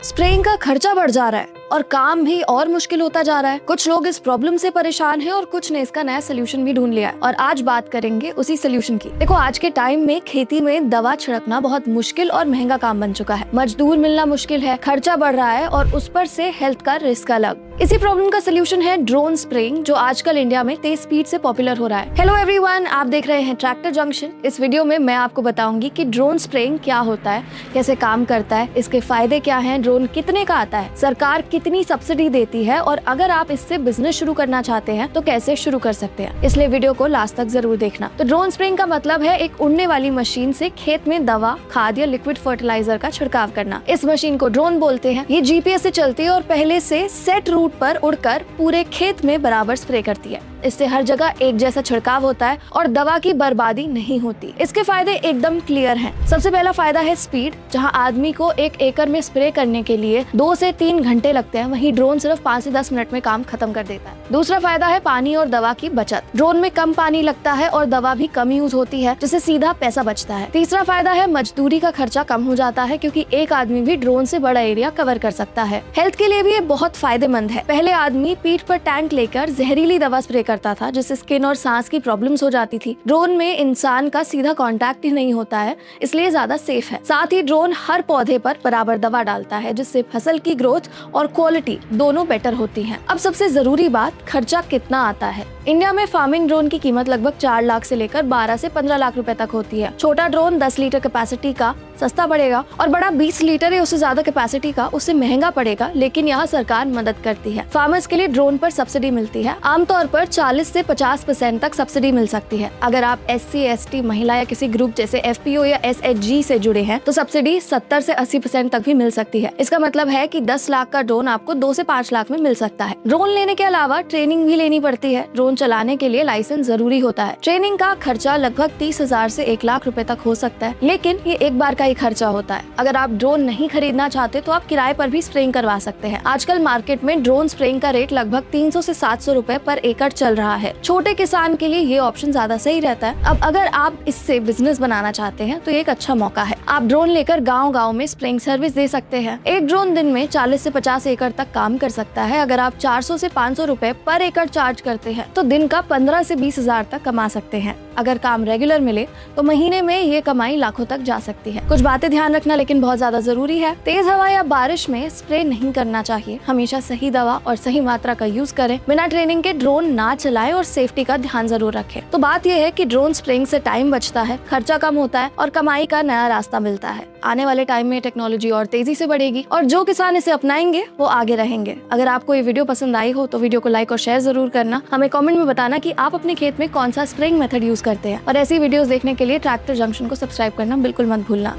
Spraying का खर्चा बढ़ जा रहा है और काम भी और मुश्किल होता जा रहा है। कुछ लोग इस प्रॉब्लम से परेशान हैं और कुछ ने इसका नया सोल्यूशन भी ढूंढ लिया है और आज बात करेंगे उसी सोल्यूशन की। देखो, आज के टाइम में खेती में दवा छिड़कना बहुत मुश्किल और महंगा काम बन चुका है। मजदूर मिलना मुश्किल है, खर्चा बढ़ रहा है और उस पर से हेल्थ का रिस्क अलग। इसी प्रॉब्लम का सोल्यूशन है ड्रोन स्प्रेइंग, जो आजकल इंडिया में तेज स्पीड से पॉपुलर हो रहा है। हेलो एवरीवन, आप देख रहे हैं ट्रैक्टर जंक्शन। इस वीडियो में मैं आपको बताऊंगी कि ड्रोन स्प्रेइंग क्या होता है, कैसे काम करता है, इसके फायदे क्या हैं, ड्रोन कितने का आता है, सरकार कितनी सब्सिडी देती है और अगर आप इससे बिजनेस शुरू करना चाहते हैं तो कैसे शुरू कर सकते हैं। इसलिए वीडियो को लास्ट तक जरूर देखना। तो ड्रोन स्प्रेइंग का मतलब है एक उड़ने वाली मशीन से खेत में दवा, खाद या लिक्विड फर्टिलाइजर का छिड़काव करना। इस मशीन को ड्रोन बोलते हैं। ये जीपीएस से चलती है और पहले से सेट रूट पर उड़कर पूरे खेत में बराबर स्प्रे करती है। इससे हर जगह एक जैसा छिड़काव होता है और दवा की बर्बादी नहीं होती। इसके फायदे एकदम क्लियर हैं। सबसे पहला फायदा है स्पीड। जहां आदमी को 1 एकड़ में स्प्रे करने के लिए 2 से 3 घंटे लगते हैं, वहीं ड्रोन सिर्फ 5 से 10 मिनट में काम खत्म कर देता है। दूसरा फायदा है पानी और दवा की बचत। ड्रोन में कम पानी लगता है और दवा भी कम यूज होती है, जिससे सीधा पैसा बचता है। तीसरा फायदा है मजदूरी का खर्चा कम हो जाता है, क्योंकि एक आदमी भी ड्रोन से बड़ा एरिया कवर कर सकता है। हेल्थ के लिए भी ये बहुत फायदेमंद है। पहले आदमी पीठ पर टैंक लेकर जहरीली दवा स्प्रे करता था, जिससे स्किन और सांस की प्रॉब्लम्स हो जाती थी। ड्रोन में इंसान का सीधा कांटेक्ट ही नहीं होता है, इसलिए ज्यादा सेफ है। साथ ही ड्रोन हर पौधे पर बराबर दवा डालता है, जिससे फसल की ग्रोथ और क्वालिटी दोनों बेटर होती है। अब सबसे जरूरी बात, खर्चा कितना आता है। इंडिया में फार्मिंग ड्रोन की कीमत लगभग 4 लाख से लेकर 12 से 15 लाख रुपए तक होती है। छोटा ड्रोन 10 लीटर कैपेसिटी का सस्ता पड़ेगा और बड़ा 20 लीटर या उससे ज्यादा कैपेसिटी का उससे महंगा पड़ेगा, लेकिन यहाँ सरकार मदद करती है। फार्मर्स के लिए ड्रोन पर सब्सिडी मिलती है। आमतौर पर 40 से 50% तक सब्सिडी मिल सकती है। अगर आप SC, ST, महिला या किसी ग्रुप जैसे FPO या SHG से जुड़े हैं तो सब्सिडी 70 से 80% तक भी मिल सकती है। इसका मतलब है कि 10 लाख का ड्रोन आपको 2 से 5 लाख में मिल सकता है। ड्रोन लेने के अलावा ट्रेनिंग भी लेनी पड़ती है। ड्रोन चलाने के लिए लाइसेंस जरूरी होता है। ट्रेनिंग का खर्चा लगभग 30,000 से 1 लाख रुपए तक हो सकता है, लेकिन ये एक बार का ही खर्चा होता है। अगर आप ड्रोन नहीं खरीदना चाहते तो आप किराए पर भी स्प्रेइंग करवा सकते हैं। आजकल मार्केट में ड्रोन स्प्रेइंग का रेट लगभग 300 से 700 रुपए पर एकड़ चल रहा है। छोटे किसान के लिए ये ऑप्शन ज्यादा सही रहता है। अब अगर आप इससे बिजनेस बनाना चाहते हैं तो ये एक अच्छा मौका है। आप ड्रोन लेकर गाँव-गाँव में स्प्रेइंग सर्विस दे सकते हैं। एक ड्रोन दिन में 40 से 50 एकड़ तक काम कर सकता है। अगर आप 400 से 500 रुपए पर एकड़ चार्ज करते हैं तो दिन का 15 से 20,000 तक कमा सकते हैं। अगर काम रेगुलर मिले तो महीने में ये कमाई लाखों तक जा सकती है। कुछ बातें ध्यान रखना लेकिन बहुत ज्यादा जरूरी है। तेज हवा या बारिश में स्प्रे नहीं करना चाहिए। हमेशा सही दवा और सही मात्रा का यूज करें। बिना ट्रेनिंग के ड्रोन ना चलाएं और सेफ्टी का ध्यान जरूर रखें। तो बात यह है कि ड्रोन स्प्रेइंग से टाइम बचता है, खर्चा कम होता है और कमाई का नया रास्ता मिलता है। आने वाले टाइम में टेक्नोलॉजी और तेजी से बढ़ेगी और जो किसान इसे अपनाएंगे वो आगे रहेंगे। अगर आपको ये वीडियो पसंद आई हो तो वीडियो को लाइक और शेयर जरूर करना। हमें कमेंट में बताना कि आप अपने खेत में कौन सा स्प्रेइंग मेथड यूज करते हैं और ऐसी वीडियोस देखने के लिए ट्रैक्टर जंक्शन को सब्सक्राइब करना बिल्कुल मत भूलना।